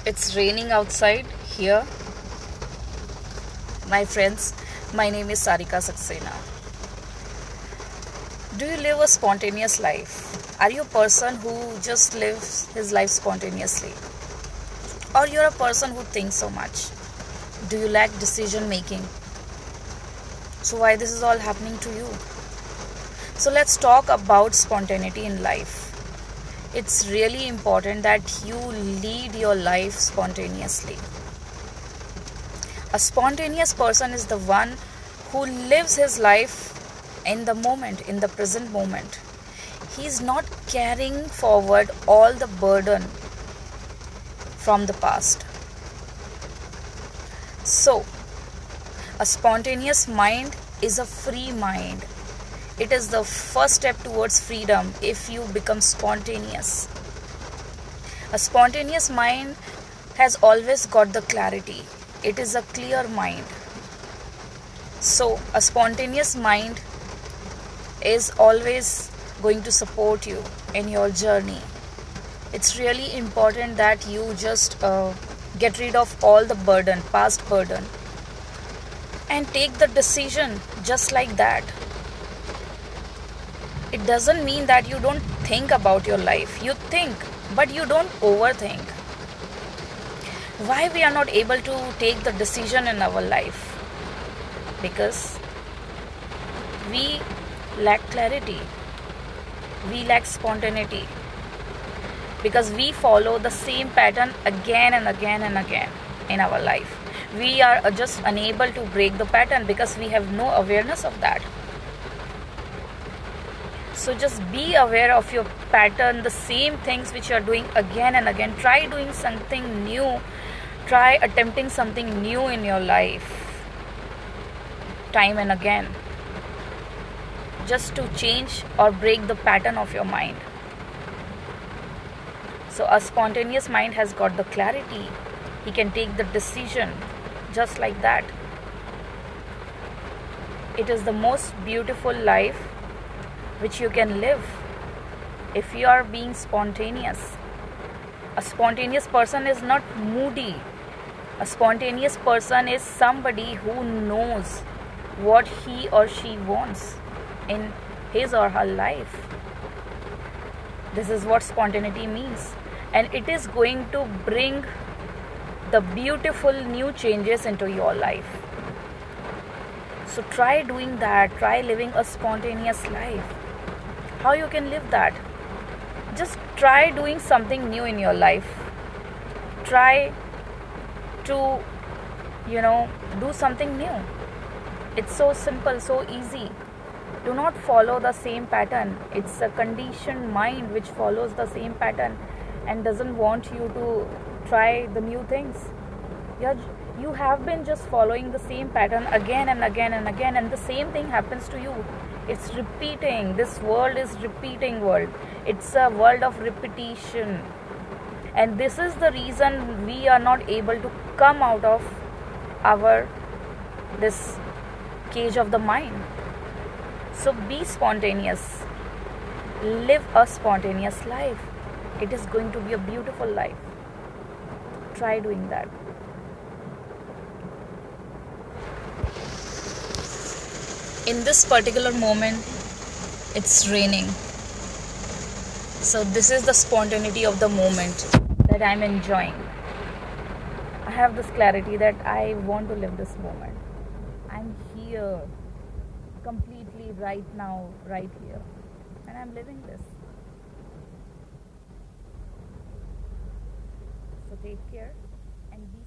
It's raining outside here. My friends, my name is Sarika Saxena. Do you live a spontaneous life? Are you a person who just lives his life spontaneously? Or you're a person who thinks so much? Do you lack decision making? So why this is all happening to you? So let's talk about spontaneity in life. It's really important that you lead your life spontaneously. A spontaneous person is the one who lives his life in the moment, in the present moment. He is not carrying forward all the burden from the past. So, a spontaneous mind is a free mind. It is the first step towards freedom if you become spontaneous. A spontaneous mind has always got the clarity. It is a clear mind. So, a spontaneous mind is always going to support you in your journey. It's really important that you just get rid of all the burden, past burden, and take the decision just like that. It doesn't mean that you don't think about your life. You think, but you don't overthink. Why we are not able to take the decision in our life? Because we lack clarity. We lack spontaneity. Because we follow the same pattern again and again and again in our life. We are just unable to break the pattern because we have no awareness of that. So just be aware of your pattern, the same things which you are doing again and again. Try doing something new. Try attempting something new in your life, time and again, just to change or break the pattern of your mind. So a spontaneous mind has got the clarity. He can take the decision just like that. It is the most beautiful life which you can live if you are being spontaneous. A spontaneous person is not moody. A spontaneous person is somebody who knows what he or she wants in his or her life. This is what spontaneity means. And it is going to bring the beautiful new changes into your life. So try doing that. Try living a spontaneous life. How you can live that? Just try doing something new in your life. Try to, do something new. It's so simple, so easy. Do not follow the same pattern. It's a conditioned mind which follows the same pattern and doesn't want you to try the new things. You have been just following the same pattern again and again and again, and the same thing happens to you. It's repeating. This world is repeating world. It's a world of repetition. And this is the reason we are not able to come out of this cage of the mind. So be spontaneous. Live a spontaneous life. It is going to be a beautiful life. Try doing that. In this particular moment, it's raining. So this is the spontaneity of the moment that I'm enjoying. I have this clarity that I want to live this moment. I'm here, completely right now, right here. And I'm living this. So take care and be